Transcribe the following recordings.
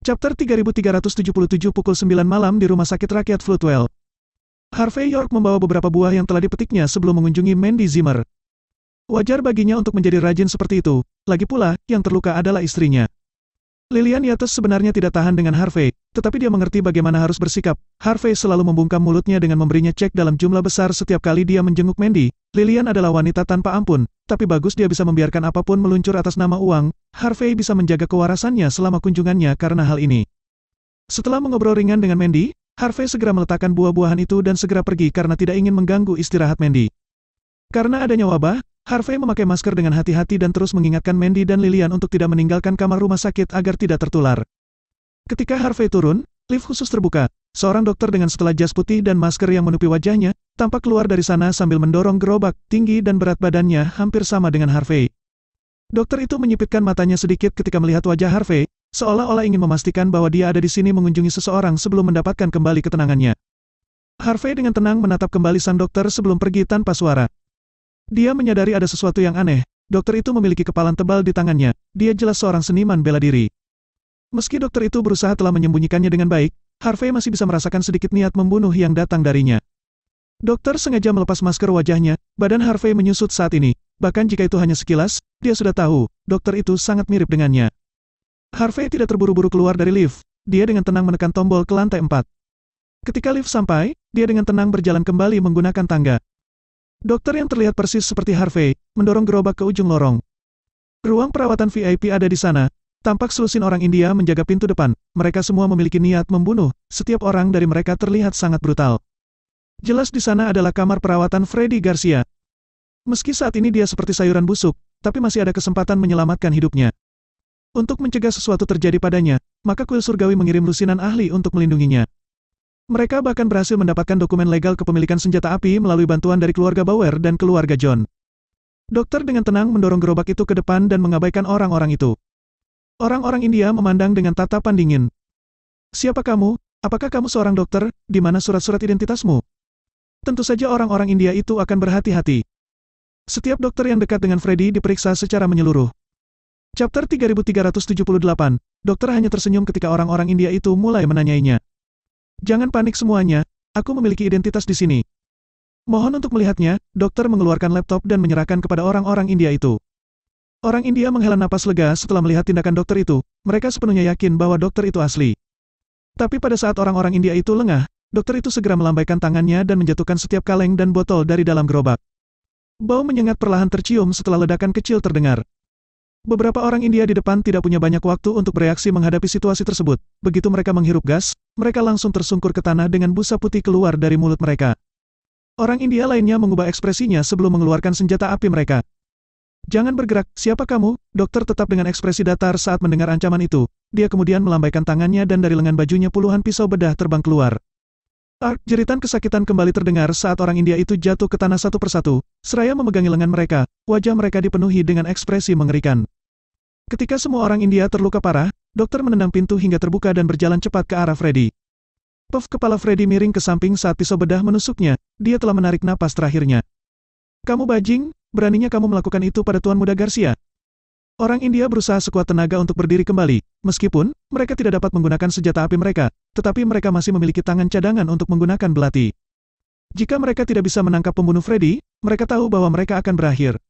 Chapter 3377 pukul 9 malam di Rumah Sakit Rakyat Floodwell. Harvey York membawa beberapa buah yang telah dipetiknya sebelum mengunjungi Mandy Zimmer. Wajar baginya untuk menjadi rajin seperti itu, lagi pula, yang terluka adalah istrinya. Lillian Yates sebenarnya tidak tahan dengan Harvey, tetapi dia mengerti bagaimana harus bersikap. Harvey selalu membungkam mulutnya dengan memberinya cek dalam jumlah besar setiap kali dia menjenguk Mandy. Lillian adalah wanita tanpa ampun, tapi bagus dia bisa membiarkan apapun meluncur atas nama uang. Harvey bisa menjaga kewarasannya selama kunjungannya karena hal ini. Setelah mengobrol ringan dengan Mandy, Harvey segera meletakkan buah-buahan itu dan segera pergi karena tidak ingin mengganggu istirahat Mandy. Karena adanya wabah, Harvey memakai masker dengan hati-hati dan terus mengingatkan Mandy dan Lillian untuk tidak meninggalkan kamar rumah sakit agar tidak tertular. Ketika Harvey turun, lift khusus terbuka. Seorang dokter dengan setelah jas putih dan masker yang menutupi wajahnya, tampak keluar dari sana sambil mendorong gerobak. Tinggi dan berat badannya hampir sama dengan Harvey. Dokter itu menyipitkan matanya sedikit ketika melihat wajah Harvey, seolah-olah ingin memastikan bahwa dia ada di sini mengunjungi seseorang sebelum mendapatkan kembali ketenangannya. Harvey dengan tenang menatap kembali sang dokter sebelum pergi tanpa suara. Dia menyadari ada sesuatu yang aneh. Dokter itu memiliki kepalan tebal di tangannya. Dia jelas seorang seniman bela diri. Meski dokter itu berusaha telah menyembunyikannya dengan baik, Harvey masih bisa merasakan sedikit niat membunuh yang datang darinya. Dokter sengaja melepas masker wajahnya. Badan Harvey menyusut saat ini. Bahkan jika itu hanya sekilas, dia sudah tahu, dokter itu sangat mirip dengannya. Harvey tidak terburu-buru keluar dari lift. Dia dengan tenang menekan tombol ke lantai 4. Ketika lift sampai, dia dengan tenang berjalan kembali menggunakan tangga. Dokter yang terlihat persis seperti Harvey, mendorong gerobak ke ujung lorong. Ruang perawatan VIP ada di sana. Tampak selusin orang India menjaga pintu depan. Mereka semua memiliki niat membunuh. Setiap orang dari mereka terlihat sangat brutal. Jelas di sana adalah kamar perawatan Freddy Garcia. Meski saat ini dia seperti sayuran busuk, tapi masih ada kesempatan menyelamatkan hidupnya. Untuk mencegah sesuatu terjadi padanya, maka kuil surgawi mengirim lusinan ahli untuk melindunginya. Mereka bahkan berhasil mendapatkan dokumen legal kepemilikan senjata api melalui bantuan dari keluarga Bauer dan keluarga John. Dokter dengan tenang mendorong gerobak itu ke depan dan mengabaikan orang-orang itu. Orang-orang India memandang dengan tatapan dingin. Siapa kamu? Apakah kamu seorang dokter? Di mana surat-surat identitasmu? Tentu saja orang-orang India itu akan berhati-hati. Setiap dokter yang dekat dengan Freddy diperiksa secara menyeluruh. Chapter 3378. Dokter hanya tersenyum ketika orang-orang India itu mulai menanyainya. Jangan panik semuanya, aku memiliki identitas di sini. Mohon untuk melihatnya. Dokter mengeluarkan laptop dan menyerahkan kepada orang-orang India itu. Orang India menghela napas lega setelah melihat tindakan dokter itu. Mereka sepenuhnya yakin bahwa dokter itu asli. Tapi pada saat orang-orang India itu lengah, dokter itu segera melambaikan tangannya dan menjatuhkan setiap kaleng dan botol dari dalam gerobak. Bau menyengat perlahan tercium setelah ledakan kecil terdengar. Beberapa orang India di depan tidak punya banyak waktu untuk bereaksi menghadapi situasi tersebut. Begitu mereka menghirup gas, mereka langsung tersungkur ke tanah dengan busa putih keluar dari mulut mereka. Orang India lainnya mengubah ekspresinya sebelum mengeluarkan senjata api mereka. Jangan bergerak, siapa kamu? Dokter tetap dengan ekspresi datar saat mendengar ancaman itu. Dia kemudian melambaikan tangannya dan dari lengan bajunya puluhan pisau bedah terbang keluar. Jeritan kesakitan kembali terdengar saat orang India itu jatuh ke tanah satu persatu, seraya memegangi lengan mereka. Wajah mereka dipenuhi dengan ekspresi mengerikan. Ketika semua orang India terluka parah, dokter menendang pintu hingga terbuka dan berjalan cepat ke arah Freddy. Puff, kepala Freddy miring ke samping saat pisau bedah menusuknya. Dia telah menarik napas terakhirnya. Kamu bajing, beraninya kamu melakukan itu pada Tuan Muda Garcia. Orang India berusaha sekuat tenaga untuk berdiri kembali. Meskipun mereka tidak dapat menggunakan senjata api mereka, tetapi mereka masih memiliki tangan cadangan untuk menggunakan belati. Jika mereka tidak bisa menangkap pembunuh Freddy, mereka tahu bahwa mereka akan berakhir.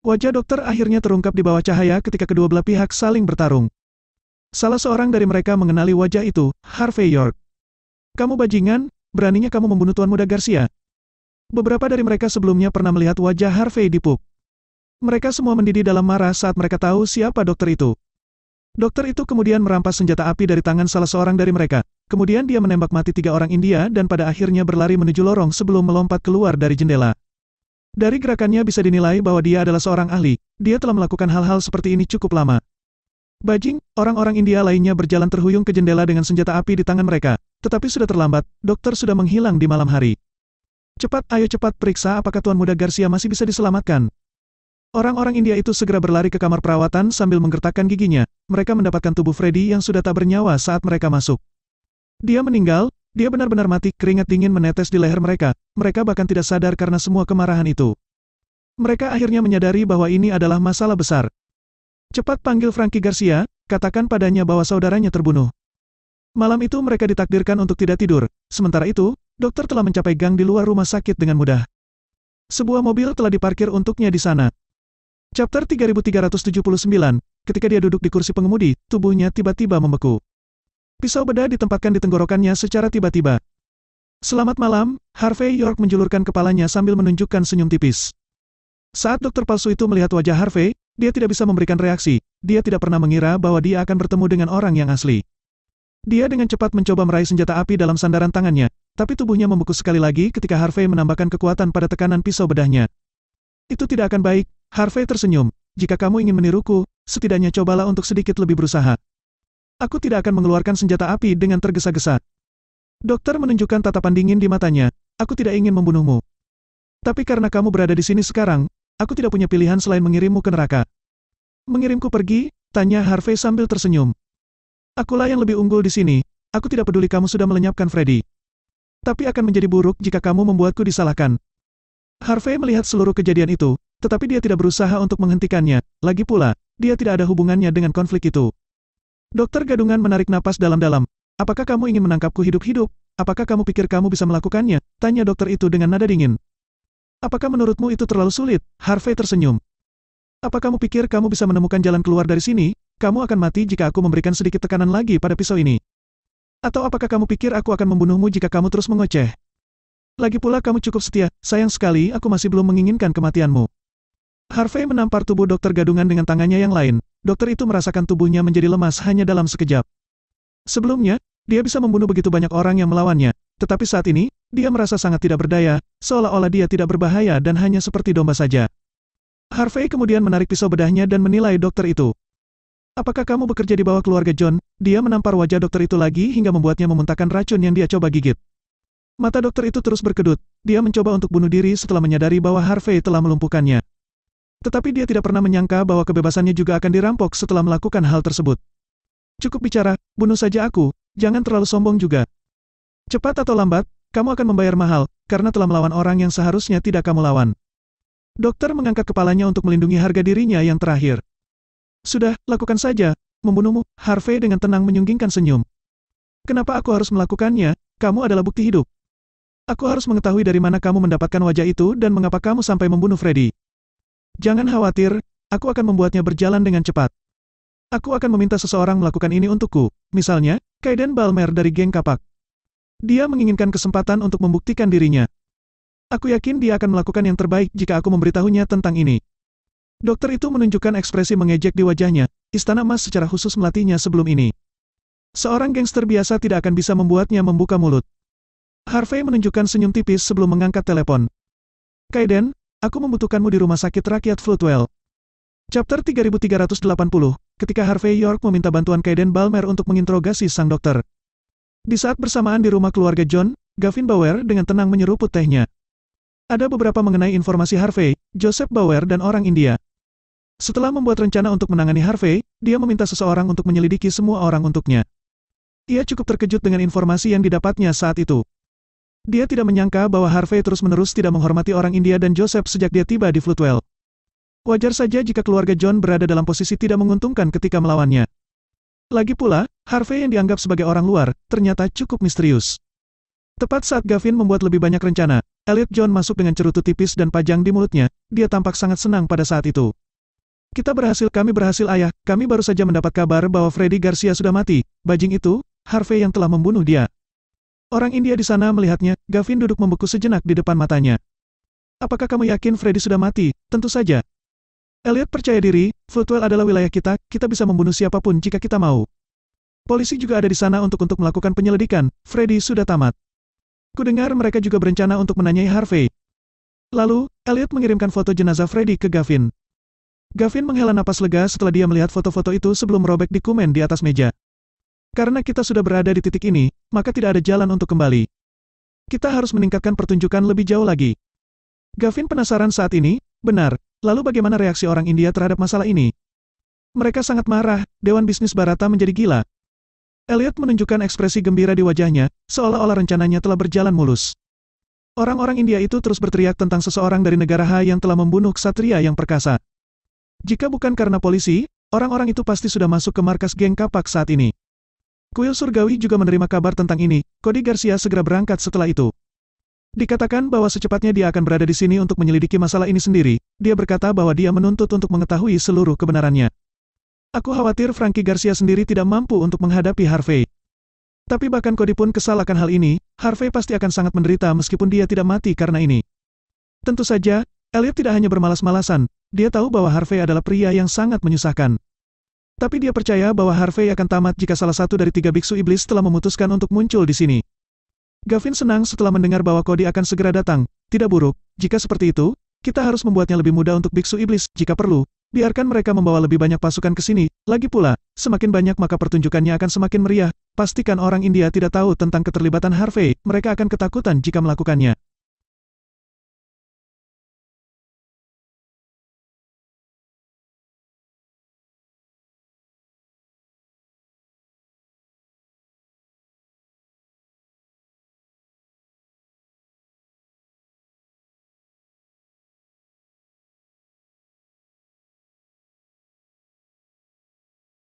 Wajah dokter akhirnya terungkap di bawah cahaya ketika kedua belah pihak saling bertarung. Salah seorang dari mereka mengenali wajah itu, Harvey York. Kamu bajingan, beraninya kamu membunuh Tuan Muda Garcia. Beberapa dari mereka sebelumnya pernah melihat wajah Harvey di pub. Mereka semua mendidih dalam marah saat mereka tahu siapa dokter itu. Dokter itu kemudian merampas senjata api dari tangan salah seorang dari mereka. Kemudian dia menembak mati 3 orang India dan pada akhirnya berlari menuju lorong sebelum melompat keluar dari jendela. Dari gerakannya bisa dinilai bahwa dia adalah seorang ahli. Dia telah melakukan hal-hal seperti ini cukup lama. Bajing, orang-orang India lainnya berjalan terhuyung ke jendela dengan senjata api di tangan mereka. Tetapi sudah terlambat, dokter sudah menghilang di malam hari. Cepat, ayo cepat periksa apakah Tuan Muda Garcia masih bisa diselamatkan. Orang-orang India itu segera berlari ke kamar perawatan sambil menggertakkan giginya. Mereka mendapatkan tubuh Freddy yang sudah tak bernyawa saat mereka masuk. Dia meninggal, dia benar-benar mati, keringat dingin menetes di leher mereka. Mereka bahkan tidak sadar karena semua kemarahan itu. Mereka akhirnya menyadari bahwa ini adalah masalah besar. Cepat panggil Frankie Garcia, katakan padanya bahwa saudaranya terbunuh. Malam itu mereka ditakdirkan untuk tidak tidur, sementara itu, dokter telah mencapai gang di luar rumah sakit dengan mudah. Sebuah mobil telah diparkir untuknya di sana. Chapter 3379, ketika dia duduk di kursi pengemudi, tubuhnya tiba-tiba membeku. Pisau bedah ditempatkan di tenggorokannya secara tiba-tiba. Selamat malam, Harvey York menjulurkan kepalanya sambil menunjukkan senyum tipis. Saat dokter palsu itu melihat wajah Harvey, dia tidak bisa memberikan reaksi, dia tidak pernah mengira bahwa dia akan bertemu dengan orang yang asli. Dia dengan cepat mencoba meraih senjata api dalam sandaran tangannya, tapi tubuhnya membeku sekali lagi ketika Harvey menambahkan kekuatan pada tekanan pisau bedahnya. Itu tidak akan baik, Harvey tersenyum. Jika kamu ingin meniruku, setidaknya cobalah untuk sedikit lebih berusaha. Aku tidak akan mengeluarkan senjata api dengan tergesa-gesa. Dokter menunjukkan tatapan dingin di matanya, aku tidak ingin membunuhmu. Tapi karena kamu berada di sini sekarang, aku tidak punya pilihan selain mengirimmu ke neraka. Mengirimku pergi? Tanya Harvey sambil tersenyum. Akulah yang lebih unggul di sini, aku tidak peduli kamu sudah melenyapkan Freddy. Tapi akan menjadi buruk jika kamu membuatku disalahkan. Harvey melihat seluruh kejadian itu, tetapi dia tidak berusaha untuk menghentikannya, lagi pula, dia tidak ada hubungannya dengan konflik itu. Dokter gadungan menarik napas dalam-dalam. Apakah kamu ingin menangkapku hidup-hidup? Apakah kamu pikir kamu bisa melakukannya? Tanya dokter itu dengan nada dingin. Apakah menurutmu itu terlalu sulit? Harvey tersenyum. Apa kamu pikir kamu bisa menemukan jalan keluar dari sini? Kamu akan mati jika aku memberikan sedikit tekanan lagi pada pisau ini. Atau apakah kamu pikir aku akan membunuhmu jika kamu terus mengoceh? Lagi pula kamu cukup setia, sayang sekali aku masih belum menginginkan kematianmu. Harvey menampar tubuh dokter gadungan dengan tangannya yang lain, dokter itu merasakan tubuhnya menjadi lemas hanya dalam sekejap. Sebelumnya, dia bisa membunuh begitu banyak orang yang melawannya, tetapi saat ini, dia merasa sangat tidak berdaya, seolah-olah dia tidak berbahaya dan hanya seperti domba saja. Harvey kemudian menarik pisau bedahnya dan menilai dokter itu. Apakah kamu bekerja di bawah keluarga John? Dia menampar wajah dokter itu lagi hingga membuatnya memuntahkan racun yang dia coba gigit. Mata dokter itu terus berkedut, dia mencoba untuk bunuh diri setelah menyadari bahwa Harvey telah melumpuhkannya. Tetapi dia tidak pernah menyangka bahwa kebebasannya juga akan dirampok setelah melakukan hal tersebut. Cukup bicara, bunuh saja aku, jangan terlalu sombong juga. Cepat atau lambat, kamu akan membayar mahal, karena telah melawan orang yang seharusnya tidak kamu lawan. Dokter mengangkat kepalanya untuk melindungi harga dirinya yang terakhir. Sudah, lakukan saja, membunuhmu, Harvey dengan tenang menyunggingkan senyum. Kenapa aku harus melakukannya? Kamu adalah bukti hidup. Aku harus mengetahui dari mana kamu mendapatkan wajah itu dan mengapa kamu sampai membunuh Freddy. Jangan khawatir, aku akan membuatnya berjalan dengan cepat. Aku akan meminta seseorang melakukan ini untukku, misalnya, Kaiden Balmer dari geng kapak. Dia menginginkan kesempatan untuk membuktikan dirinya. Aku yakin dia akan melakukan yang terbaik jika aku memberitahunya tentang ini. Dokter itu menunjukkan ekspresi mengejek di wajahnya, Istana Emas secara khusus melatihnya sebelum ini. Seorang gangster biasa tidak akan bisa membuatnya membuka mulut. Harvey menunjukkan senyum tipis sebelum mengangkat telepon. Kaiden, aku membutuhkanmu di rumah sakit rakyat Floodwell. Chapter 3380, ketika Harvey York meminta bantuan Kaiden Balmer untuk menginterogasi sang dokter. Di saat bersamaan di rumah keluarga John, Gavin Bauer dengan tenang menyeruput tehnya. Ada beberapa mengenai informasi Harvey, Joseph Bauer dan orang India. Setelah membuat rencana untuk menangani Harvey, dia meminta seseorang untuk menyelidiki semua orang untuknya. Ia cukup terkejut dengan informasi yang didapatnya saat itu. Dia tidak menyangka bahwa Harvey terus-menerus tidak menghormati orang India dan Joseph sejak dia tiba di Floodwell. Wajar saja jika keluarga John berada dalam posisi tidak menguntungkan ketika melawannya. Lagi pula, Harvey yang dianggap sebagai orang luar, ternyata cukup misterius. Tepat saat Gavin membuat lebih banyak rencana, Elliot John masuk dengan cerutu tipis dan pajang di mulutnya, dia tampak sangat senang pada saat itu. Kami berhasil ayah, kami baru saja mendapat kabar bahwa Freddy Garcia sudah mati, bajing itu, Harvey yang telah membunuh dia. Orang India di sana melihatnya, Gavin duduk membeku sejenak di depan matanya. Apakah kamu yakin Freddy sudah mati? Tentu saja. Elliot percaya diri, Floodwell adalah wilayah kita bisa membunuh siapapun jika kita mau. Polisi juga ada di sana untuk melakukan penyelidikan, Freddy sudah tamat. Kudengar mereka juga berencana untuk menanyai Harvey. Lalu, Elliot mengirimkan foto jenazah Freddy ke Gavin. Gavin menghela napas lega setelah dia melihat foto-foto itu sebelum merobek dokumen di atas meja. Karena kita sudah berada di titik ini, maka tidak ada jalan untuk kembali. Kita harus meningkatkan pertunjukan lebih jauh lagi. Gavin penasaran saat ini, benar. Lalu bagaimana reaksi orang India terhadap masalah ini? Mereka sangat marah, Dewan Bisnis Barata menjadi gila. Elliot menunjukkan ekspresi gembira di wajahnya, seolah-olah rencananya telah berjalan mulus. Orang-orang India itu terus berteriak tentang seseorang dari negara Ha yang telah membunuh ksatria yang perkasa. Jika bukan karena polisi, Orang-orang itu pasti sudah masuk ke markas geng kapak saat ini. Kuil surgawi juga menerima kabar tentang ini. Cody Garcia segera berangkat setelah itu. Dikatakan bahwa secepatnya dia akan berada di sini untuk menyelidiki masalah ini sendiri. Dia berkata bahwa dia menuntut untuk mengetahui seluruh kebenarannya. Aku khawatir Frankie Garcia sendiri tidak mampu untuk menghadapi Harvey. Tapi bahkan Cody pun kesal akan hal ini. Harvey pasti akan sangat menderita meskipun dia tidak mati karena ini. Tentu saja, Elliot tidak hanya bermalas-malasan. Dia tahu bahwa Harvey adalah pria yang sangat menyusahkan. Tapi dia percaya bahwa Harvey akan tamat jika salah satu dari 3 biksu iblis telah memutuskan untuk muncul di sini. Gavin senang setelah mendengar bahwa Cody akan segera datang. Tidak buruk, jika seperti itu, kita harus membuatnya lebih mudah untuk biksu iblis. Jika perlu, biarkan mereka membawa lebih banyak pasukan ke sini. Lagi pula, semakin banyak maka pertunjukannya akan semakin meriah. Pastikan orang India tidak tahu tentang keterlibatan Harvey, mereka akan ketakutan jika melakukannya.